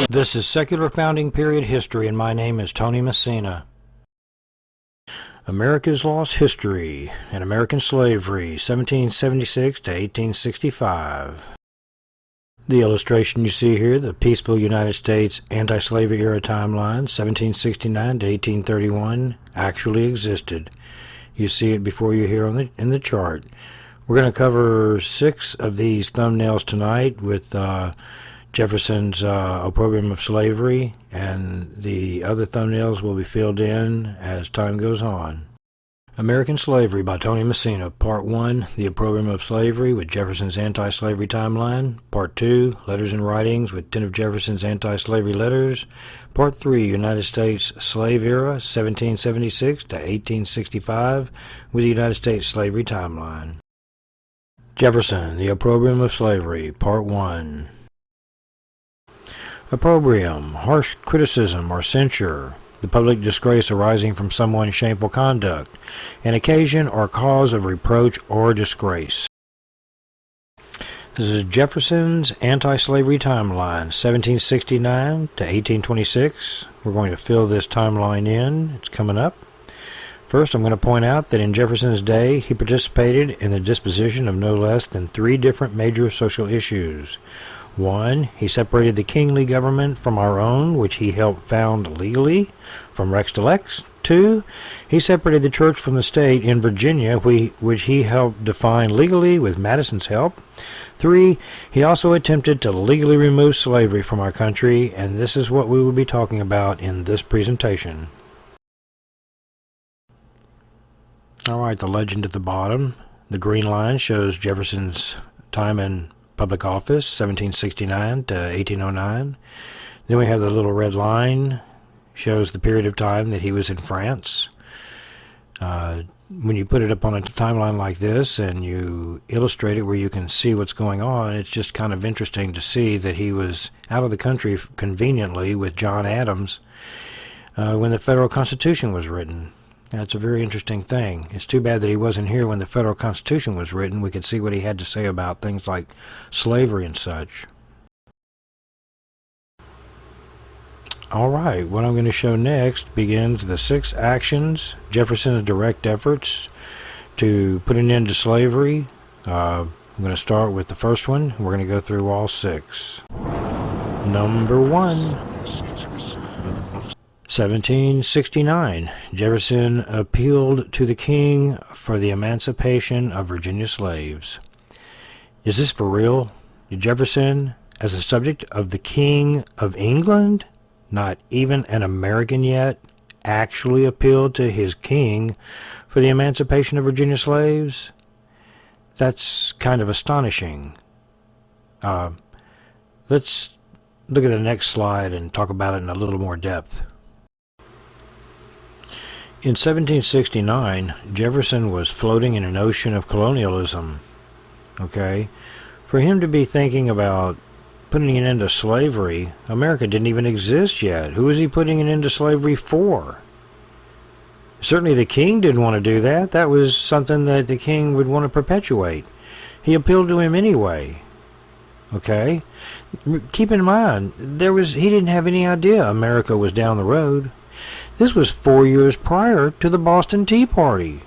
This is Secular Founding Period History, and my name is Tony Messina. America's Lost History and American Slavery, 1776 to 1865. The illustration you see here, the peaceful United States anti-slavery era timeline, 1769 to 1831, actually existed. You see it before you here in the chart. We're going to cover 6 of these thumbnails tonight with Jefferson's Opprobrium of Slavery, and the other thumbnails will be filled in as time goes on. American Slavery by Tony Messina. Part 1, The Opprobrium of Slavery with Jefferson's Anti-Slavery Timeline. Part 2, Letters and Writings with 10 of Jefferson's Anti-Slavery Letters. Part 3, United States Slave Era, 1776 to 1865 with the United States Slavery Timeline. Jefferson, The Opprobrium of Slavery, Part 1. Opprobrium, harsh criticism or censure, the public disgrace arising from someone's shameful conduct, an occasion or cause of reproach or disgrace. This is Jefferson's Anti-Slavery Timeline, 1769 to 1826. We're going to fill this timeline in. It's coming up. First, I'm going to point out that in Jefferson's day, he participated in the disposition of no less than 3 different major social issues. 1, he separated the kingly government from our own, which he helped found legally, from Rex to Lex. 2, he separated the church from the state in Virginia, which he helped define legally with Madison's help. 3, he also attempted to legally remove slavery from our country, and this is what we will be talking about in this presentation. Alright, the legend at the bottom. The green line shows Jefferson's time in public office, 1769 to 1809. Then we have the little red line, shows the period of time that he was in France. When you put it up on a timeline like this and you illustrate it where you can see what's going on, it's just kind of interesting to see that he was out of the country conveniently with John Adams when the federal Constitution was written. That's a very interesting thing. It's too bad that he wasn't here when the federal Constitution was written. We could see what he had to say about things like slavery and such. Alright, what I'm going to show next begins the 6 actions, Jefferson's direct efforts to put an end to slavery. I'm going to start with the first one. We're going to go through all 6. Number 1. 1769, Jefferson appealed to the king for the emancipation of Virginia slaves. Is this for real? Did Jefferson, as a subject of the King of England, not even an American yet, actually appealed to his king for the emancipation of Virginia slaves? That's kind of astonishing. Let's look at the next slide and talk about it in a little more depth. In 1769, Jefferson was floating in an ocean of colonialism. Okay? For him to be thinking about putting an end to slavery, America didn't even exist yet. Who was he putting an end to slavery for? Certainly the king didn't want to do that. That was something that the king would want to perpetuate. He appealed to him anyway. Okay? Keep in mind, he didn't have any idea America was down the road. This was 4 years prior to the Boston Tea Party,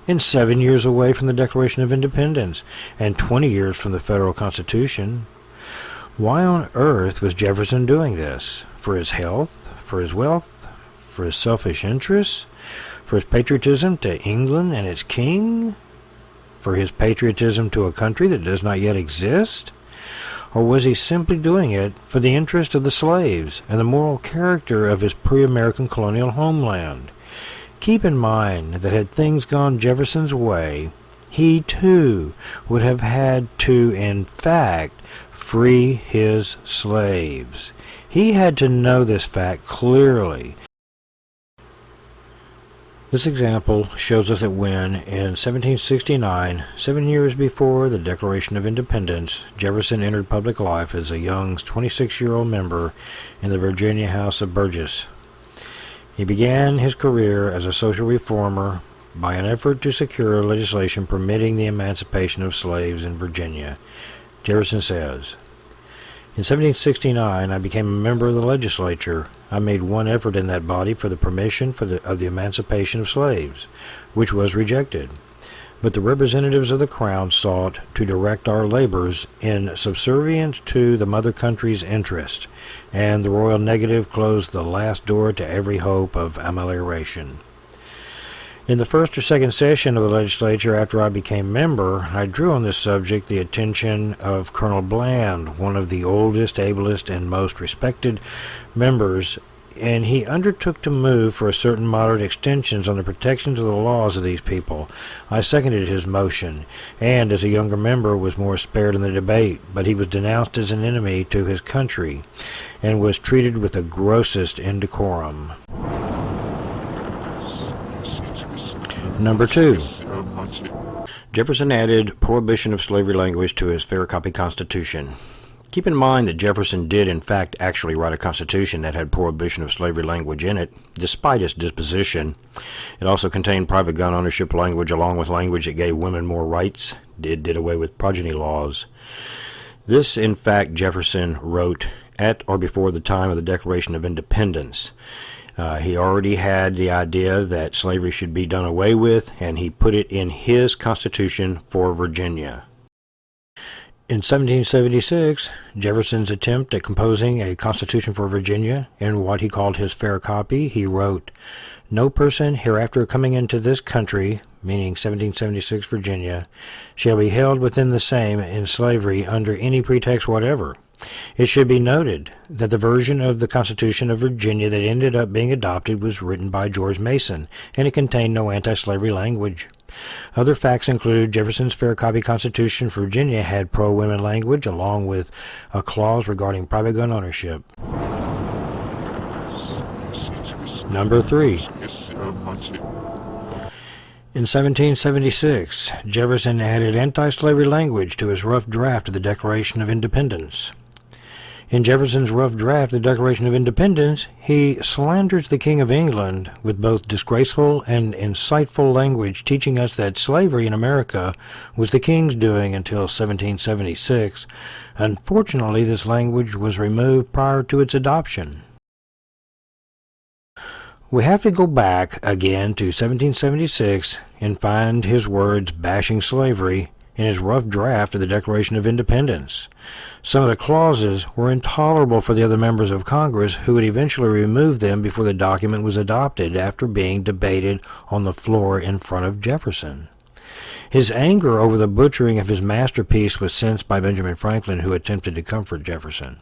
and 7 years away from the Declaration of Independence, and 20 years from the federal Constitution. Why on earth was Jefferson doing this? For his health? For his wealth? For his selfish interests? For his patriotism to England and its king? For his patriotism to a country that does not yet exist? Or was he simply doing it for the interest of the slaves and the moral character of his pre-American colonial homeland? Keep in mind that had things gone Jefferson's way, he too would have had to, in fact, free his slaves. He had to know this fact clearly. This example shows us that when, in 1769, 7 years before the Declaration of Independence, Jefferson entered public life as a young 26-year-old member in the Virginia House of Burgess. He began his career as a social reformer by an effort to secure legislation permitting the emancipation of slaves in Virginia. Jefferson says, "In 1769, I became a member of the legislature. I made one effort in that body for the permission of the emancipation of slaves, which was rejected. But the representatives of the Crown sought to direct our labors in subservience to the mother country's interest, and the royal negative closed the last door to every hope of amelioration. In the first or second session of the legislature after I became member, I drew on this subject the attention of Colonel Bland, one of the oldest, ablest, and most respected members, and he undertook to move for certain moderate extensions on the protections of the laws of these people. I seconded his motion, and as a younger member was more spared in the debate, but he was denounced as an enemy to his country, and was treated with the grossest indecorum." Number 2. Jefferson added prohibition of slavery language to his fair copy Constitution. Keep in mind that Jefferson did in fact actually write a constitution that had prohibition of slavery language in it, despite its disposition. It also contained private gun ownership language along with language that gave women more rights. It did away with progeny laws. This, in fact, Jefferson wrote at or before the time of the Declaration of Independence. He already had the idea that slavery should be done away with, and he put it in his Constitution for Virginia. In 1776, Jefferson's attempt at composing a Constitution for Virginia, in what he called his fair copy, he wrote, "No person hereafter coming into this country," meaning 1776 Virginia, "shall be held within the same in slavery under any pretext whatever." It should be noted that the version of the Constitution of Virginia that ended up being adopted was written by George Mason, and it contained no anti-slavery language. Other facts include Jefferson's fair copy Constitution for Virginia had pro-women language, along with a clause regarding private gun ownership. Number 3. In 1776, Jefferson added anti-slavery language to his rough draft of the Declaration of Independence. In Jefferson's rough draft of the Declaration of Independence, he slanders the King of England with both disgraceful and insightful language, teaching us that slavery in America was the King's doing until 1776. Unfortunately, this language was removed prior to its adoption. We have to go back again to 1776 and find his words bashing slavery in his rough draft of the Declaration of Independence. Some of the clauses were intolerable for the other members of Congress, who would eventually remove them before the document was adopted after being debated on the floor in front of Jefferson. His anger over the butchering of his masterpiece was sensed by Benjamin Franklin, who attempted to comfort Jefferson.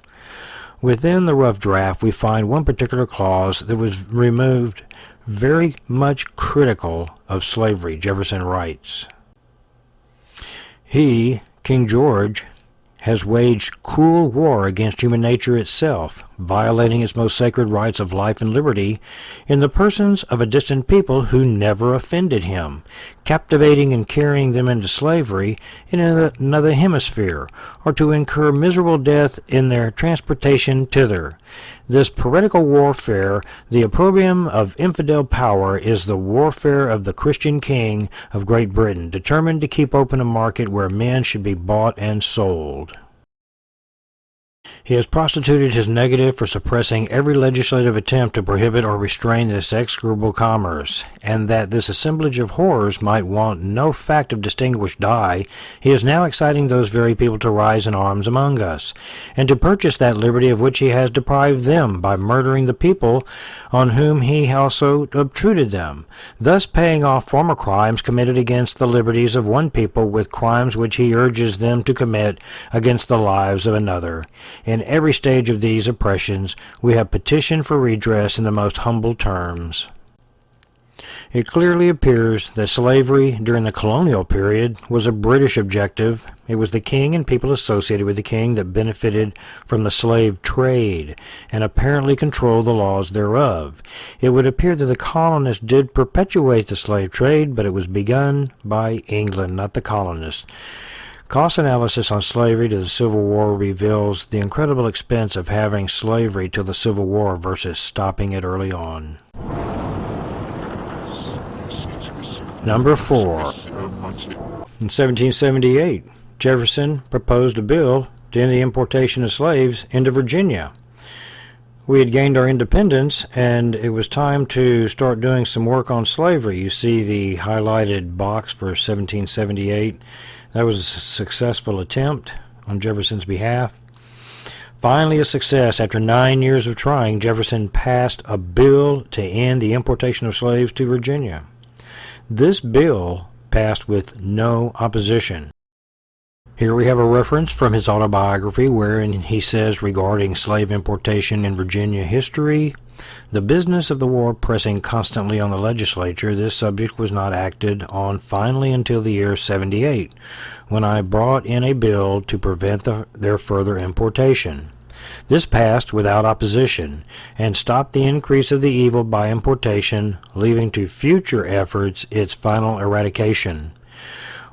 Within the rough draft, we find one particular clause that was removed very much critical of slavery. Jefferson writes, "He, King George, has waged cruel war against human nature itself, violating its most sacred rights of life and liberty in the persons of a distant people who never offended him, captivating and carrying them into slavery in another hemisphere, or to incur miserable death in their transportation thither. This piratical warfare, the opprobrium of infidel power, is the warfare of the Christian king of Great Britain, determined to keep open a market where men should be bought and sold." He has prostituted his negative for suppressing every legislative attempt to prohibit or restrain this execrable commerce, and that this assemblage of horrors might want no fact of distinguished dye, he is now exciting those very people to rise in arms among us, and to purchase that liberty of which he has deprived them by murdering the people on whom he also obtruded them, thus paying off former crimes committed against the liberties of one people with crimes which he urges them to commit against the lives of another. In every stage of these oppressions, we have petitioned for redress in the most humble terms." It clearly appears that slavery during the colonial period was a British objective. It was the king and people associated with the king that benefited from the slave trade and apparently controlled the laws thereof. It would appear that the colonists did perpetuate the slave trade, but it was begun by England, not the colonists. Cost analysis on slavery to the Civil War reveals the incredible expense of having slavery till the Civil War versus stopping it early on. Number 4. In 1778, Jefferson proposed a bill to end the importation of slaves into Virginia. We had gained our independence, and it was time to start doing some work on slavery. You see the highlighted box for 1778. That was a successful attempt on Jefferson's behalf. Finally a success. After 9 years of trying, Jefferson passed a bill to end the importation of slaves to Virginia. This bill passed with no opposition. Here we have a reference from his autobiography wherein he says regarding slave importation in Virginia history, the business of the war pressing constantly on the legislature, this subject was not acted on finally until the year 78, when I brought in a bill to prevent their further importation. This passed without opposition and stopped the increase of the evil by importation, leaving to future efforts its final eradication.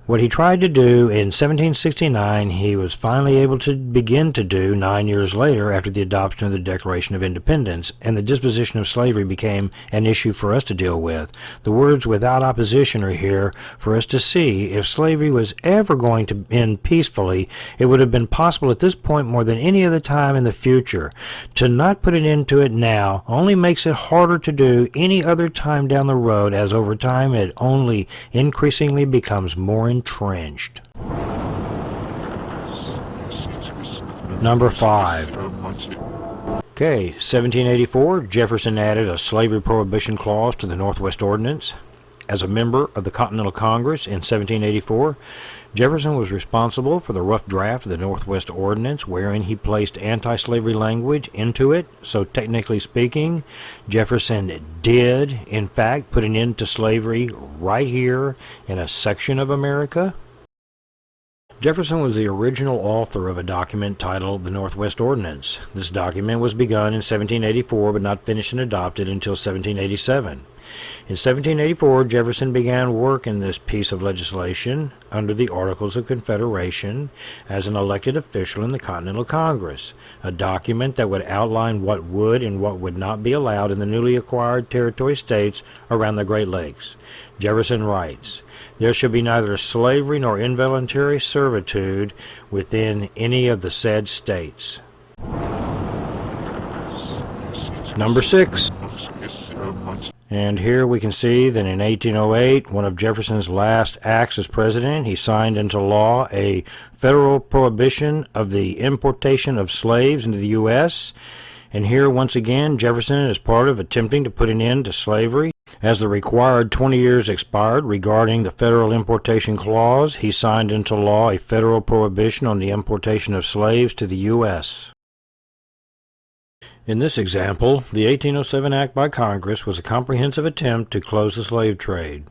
What he tried to do in 1769, he was finally able to begin to do 9 years later after the adoption of the Declaration of Independence, and the disposition of slavery became an issue for us to deal with. The words without opposition are here for us to see. If slavery was ever going to end peacefully, it would have been possible at this point more than any other time in the future. To not put an end to it now only makes it harder to do any other time down the road, as over time it only increasingly becomes more entrenched. Number 5. Okay, 1784, Jefferson added a slavery prohibition clause to the Northwest Ordinance. As a member of the Continental Congress in 1784, Jefferson was responsible for the rough draft of the Northwest Ordinance, wherein he placed anti-slavery language into it. So technically speaking, Jefferson did, in fact, put an end to slavery right here in a section of America. Jefferson was the original author of a document titled the Northwest Ordinance. This document was begun in 1784 but not finished and adopted until 1787. In 1784, Jefferson began work in this piece of legislation under the Articles of Confederation as an elected official in the Continental Congress, a document that would outline what would and what would not be allowed in the newly acquired territory states around the Great Lakes. Jefferson writes, "There shall be neither slavery nor involuntary servitude within any of the said states." Number 6. And here we can see that in 1808, one of Jefferson's last acts as president, he signed into law a federal prohibition of the importation of slaves into the U.S. And here, once again, Jefferson is part of attempting to put an end to slavery. As the required 20 years expired regarding the federal importation clause, he signed into law a federal prohibition on the importation of slaves to the U.S. In this example, the 1807 Act by Congress was a comprehensive attempt to close the slave trade.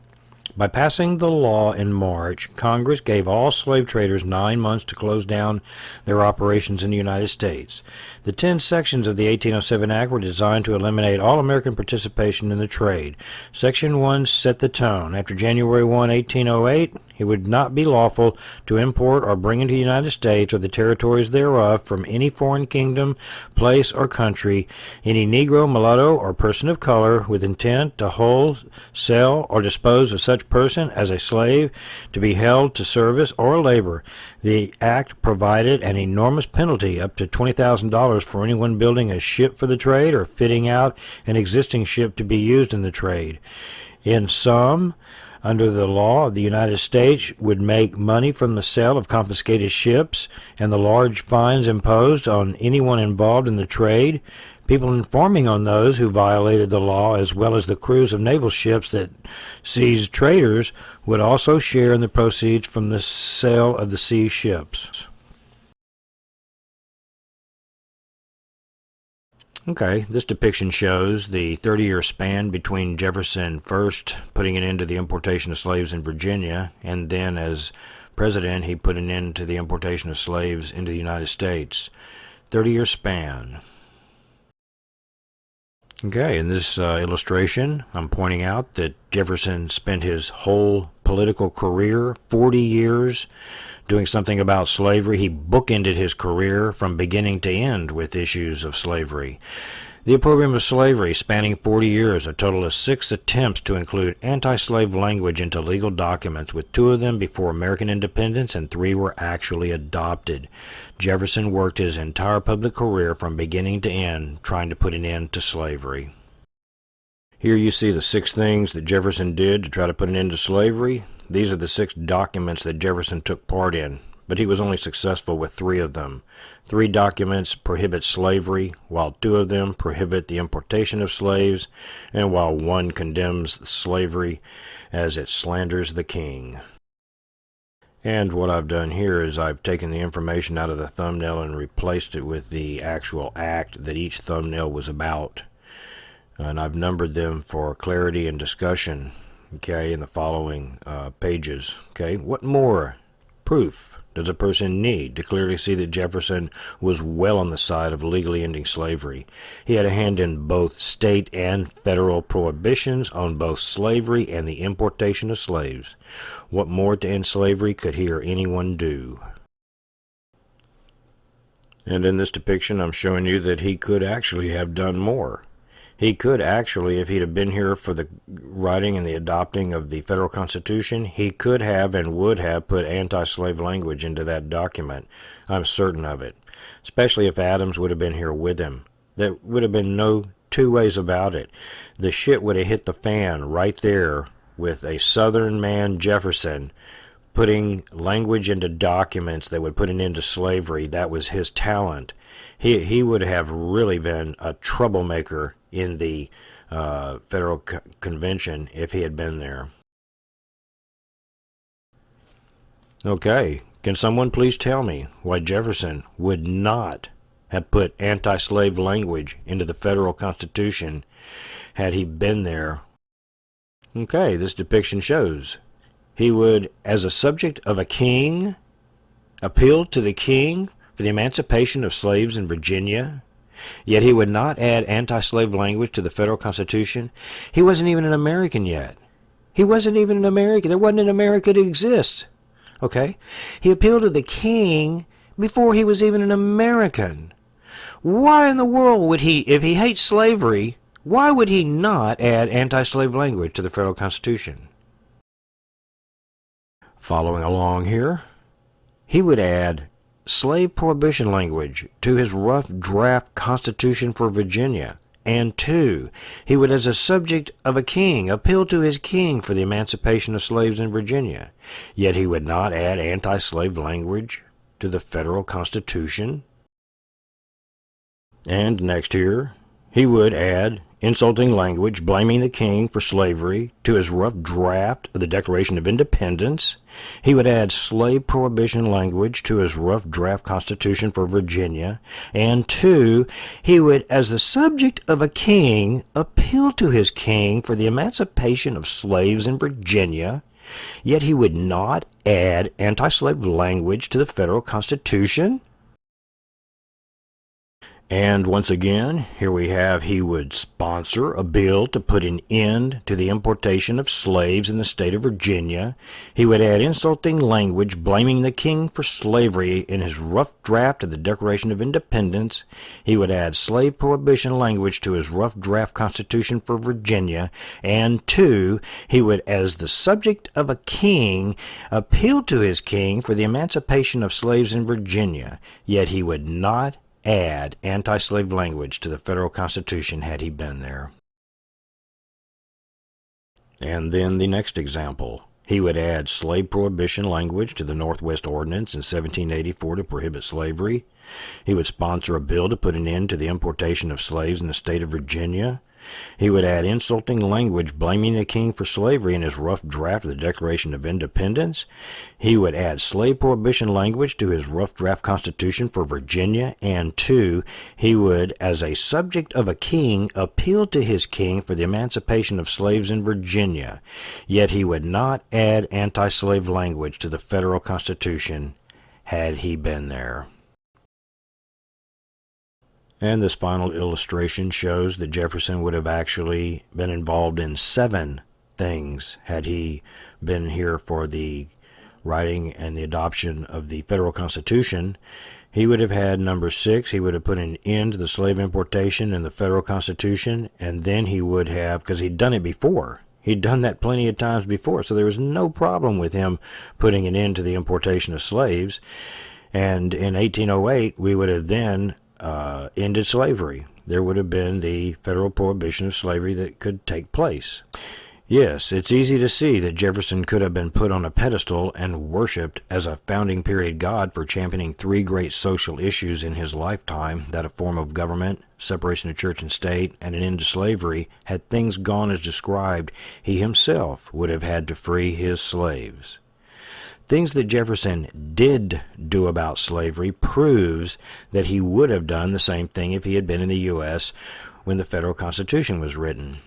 By passing the law in March, Congress gave all slave traders 9 months to close down their operations in the United States. The 10 sections of the 1807 Act were designed to eliminate all American participation in the trade. Section 1 set the tone. After January 1, 1808, it would not be lawful to import or bring into the United States or the territories thereof from any foreign kingdom, place, or country any Negro, mulatto, or person of color with intent to hold, sell, or dispose of such person as a slave to be held to service or labor. The act provided an enormous penalty up to $20,000 for anyone building a ship for the trade or fitting out an existing ship to be used in the trade. In sum, under the law of the United States would make money from the sale of confiscated ships and the large fines imposed on anyone involved in the trade. People informing on those who violated the law, as well as the crews of naval ships that seized traders, would also share in the proceeds from the sale of the seized ships. Okay, this depiction shows the 30-year span between Jefferson first putting an end to the importation of slaves in Virginia, and then as president he put an end to the importation of slaves into the United States. 30-year span. Okay, in this illustration, I'm pointing out that Jefferson spent his whole political career, 40 years, doing something about slavery. He bookended his career from beginning to end with issues of slavery. The Opprobrium of Slavery, spanning 40 years, a total of 6 attempts to include anti-slave language into legal documents, with 2 of them before American independence and 3 were actually adopted. Jefferson worked his entire public career from beginning to end trying to put an end to slavery. Here you see the 6 things that Jefferson did to try to put an end to slavery. These are the 6 documents that Jefferson took part in, but he was only successful with 3 of them. 3 documents prohibit slavery, while 2 of them prohibit the importation of slaves, and while 1 condemns slavery as it slanders the king. And what I've done here is I've taken the information out of the thumbnail and replaced it with the actual act that each thumbnail was about. And I've numbered them for clarity and discussion, okay, in the following pages. Okay, what more proof does a person need to clearly see that Jefferson was well on the side of legally ending slavery? He had a hand in both state and federal prohibitions on both slavery and the importation of slaves. What more to end slavery could he or anyone do? And in this depiction, I'm showing you that he could actually have done more. He could actually, if he'd have been here for the writing and the adopting of the federal Constitution, he could have and would have put anti-slave language into that document. I'm certain of it. Especially if Adams would have been here with him. There would have been no 2 ways about it. The shit would have hit the fan right there with a Southern man, Jefferson, putting language into documents that would put an end to slavery. That was his talent. He would have really been a troublemaker in the Federal Convention if he had been there. Okay, can someone please tell me why Jefferson would not have put anti-slave language into the Federal Constitution had he been there? Okay, this depiction shows he would, as a subject of a king, appeal to the king for the emancipation of slaves in Virginia, yet he would not add anti-slave language to the federal Constitution. He wasn't even an American yet. He wasn't even an American. There wasn't an America to exist. Okay? He appealed to the king before he was even an American. Why in the world would he, if he hates slavery, why would he not add anti-slave language to the federal Constitution? Following along here, he would add slave prohibition language to his rough draft Constitution for Virginia. And 2, he would, as a subject of a king, appeal to his king for the emancipation of slaves in Virginia. Yet he would not add anti-slave language to the federal Constitution. And next here, he would add insulting language blaming the king for slavery to his rough draft of the Declaration of Independence. He would add slave prohibition language to his rough draft Constitution for Virginia. And 2, he would, as the subject of a king, appeal to his king for the emancipation of slaves in Virginia. Yet he would not add anti-slave language to the federal Constitution. And once again, here we have he would sponsor a bill to put an end to the importation of slaves in the state of Virginia. He would add insulting language blaming the king for slavery in his rough draft of the Declaration of Independence. He would add slave prohibition language to his rough draft Constitution for Virginia. And 2, he would, as the subject of a king, appeal to his king for the emancipation of slaves in Virginia. Yet he would not add anti-slave language to the federal Constitution had he been there. And then the next example, he would add slave prohibition language to the Northwest Ordinance in 1784 to prohibit slavery. He would sponsor a bill to put an end to the importation of slaves in the state of Virginia. He would add insulting language blaming the king for slavery in his rough draft of the Declaration of Independence. He would add slave prohibition language to his rough draft constitution for Virginia. And 2, he would, as a subject of a king, appeal to his king for the emancipation of slaves in Virginia. Yet he would not add anti-slave language to the federal constitution had he been there. And this final illustration shows that Jefferson would have actually been involved in 7 things had he been here for the writing and the adoption of the federal constitution. He would have had number 6, he would have put an end to the slave importation in the federal constitution, and then he would have, because he'd done it before, he'd done that plenty of times before, so there was no problem with him putting an end to the importation of slaves. And in 1808, we would have then ended slavery. There would have been the federal prohibition of slavery that could take place. Yes, it's easy to see that Jefferson could have been put on a pedestal and worshipped as a founding period god for championing 3 great social issues in his lifetime, that a form of government, separation of church and state, and an end to slavery. Had things gone as described, he himself would have had to free his slaves. Things that Jefferson did do about slavery proves that he would have done the same thing if he had been in the U.S. when the federal Constitution was written.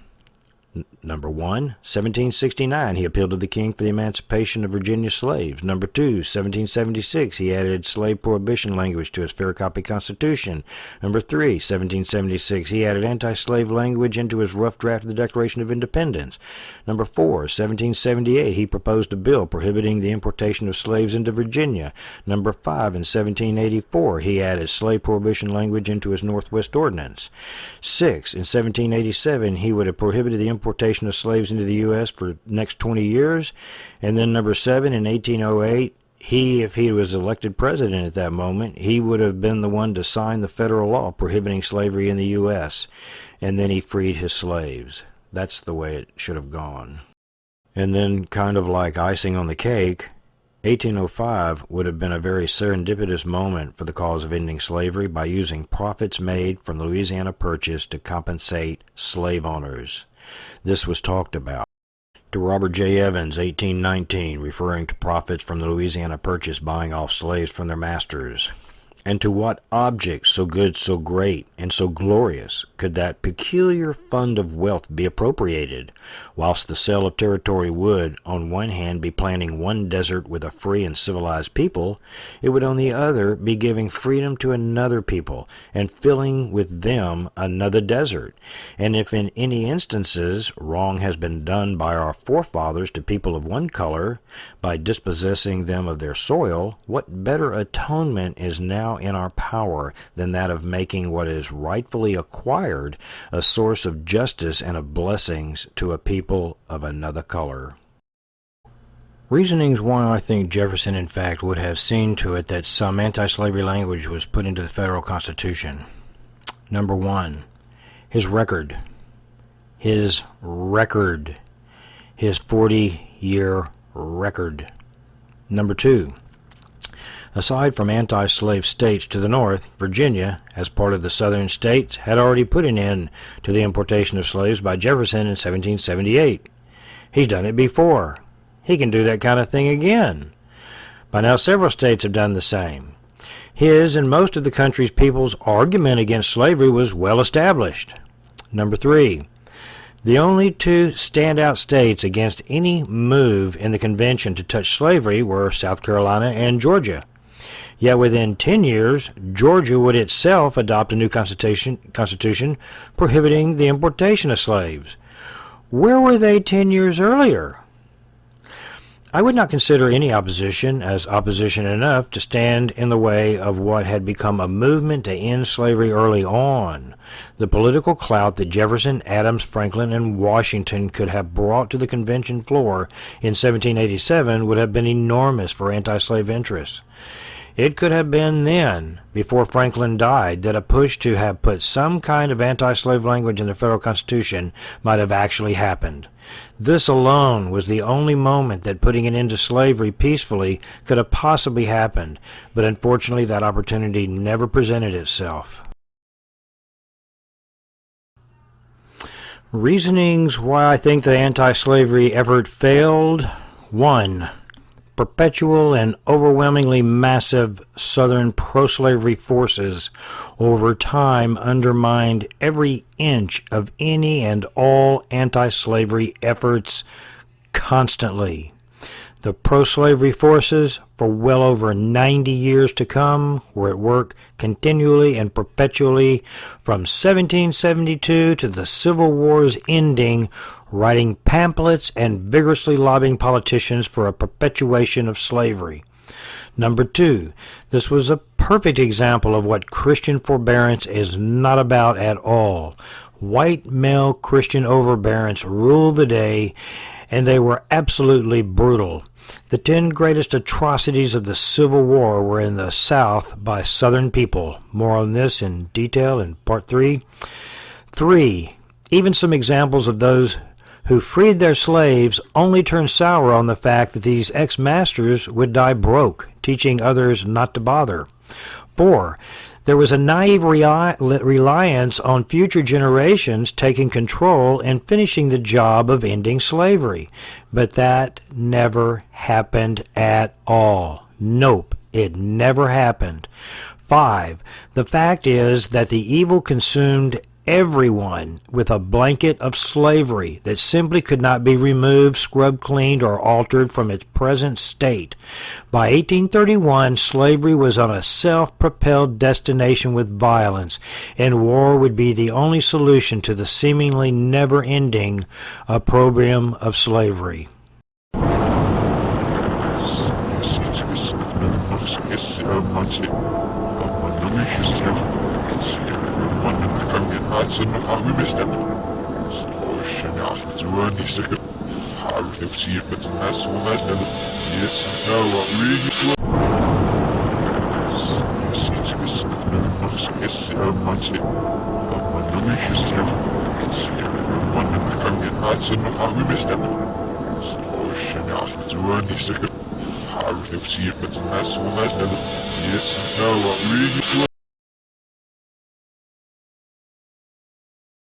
Number 1, 1769, he appealed to the king for the emancipation of Virginia slaves. Number 2, 1776, he added slave prohibition language to his fair copy constitution. Number 3, 1776, he added anti-slave language into his rough draft of the Declaration of Independence. Number 4, 1778, he proposed a bill prohibiting the importation of slaves into Virginia. Number 5, in 1784, he added slave prohibition language into his Northwest Ordinance. 6, in 1787, he would have prohibited the importation of slaves into the U.S. for the next 20 years. And then number 7, in 1808, if he was elected president at that moment, he would have been the one to sign the federal law prohibiting slavery in the U.S. And then he freed his slaves. That's the way it should have gone. And then, kind of like icing on the cake, 1805 would have been a very serendipitous moment for the cause of ending slavery by using profits made from the Louisiana Purchase to compensate slave owners. This was talked about. To Robert J. Evans, 1819, referring to profits from the Louisiana Purchase buying off slaves from their masters. And to what object so good, so great, and so glorious could that peculiar fund of wealth be appropriated, whilst the sale of territory would, on one hand, be planting one desert with a free and civilized people, it would on the other be giving freedom to another people, and filling with them another desert. And if in any instances wrong has been done by our forefathers to people of one color, by dispossessing them of their soil, what better atonement is now in our power than that of making what is rightfully acquired a source of justice and of blessings to a people of another color? Reasonings why I think Jefferson in fact would have seen to it that some anti-slavery language was put into the federal Constitution. Number 1, his record. His 40-year record. Number 2, aside from anti-slave states to the north, Virginia, as part of the southern states, had already put an end to the importation of slaves by Jefferson in 1778. He's done it before. He can do that kind of thing again. By now, several states have done the same. His and most of the country's people's argument against slavery was well established. Number 3, the only 2 standout states against any move in the convention to touch slavery were South Carolina and Georgia. Yet within 10 years, Georgia would itself adopt a new constitution prohibiting the importation of slaves. Where were they 10 years earlier? I would not consider any opposition as opposition enough to stand in the way of what had become a movement to end slavery early on. The political clout that Jefferson, Adams, Franklin, and Washington could have brought to the convention floor in 1787 would have been enormous for anti-slave interests. It could have been then, before Franklin died, that a push to have put some kind of anti-slave language in the federal Constitution might have actually happened. This alone was the only moment that putting an end to slavery peacefully could have possibly happened, but unfortunately that opportunity never presented itself. Reasonings why I think the anti-slavery effort failed. 1. Perpetual and overwhelmingly massive Southern pro-slavery forces over time undermined every inch of any and all anti-slavery efforts constantly. The pro-slavery forces, for well over 90 years to come, were at work continually and perpetually from 1772 to the Civil War's ending, writing pamphlets and vigorously lobbying politicians for a perpetuation of slavery. Number 2, this was a perfect example of what Christian forbearance is not about at all. White male Christian overbearance ruled the day, and they were absolutely brutal. The 10 greatest atrocities of the Civil War were in the South by Southern people. More on this in detail in Part 3. 3. Even some examples of those who freed their slaves only turned sour on the fact that these ex-masters would die broke, teaching others not to bother. 4. There was a naive reliance on future generations taking control and finishing the job of ending slavery. But that never happened at all. Nope, it never happened. 5. The fact is that the evil consumed everyone with a blanket of slavery that simply could not be removed, scrubbed, cleaned, or altered from its present state. By 1831, slavery was on a self-propelled destination with violence, and war would be the only solution to the seemingly never-ending opprobrium of slavery.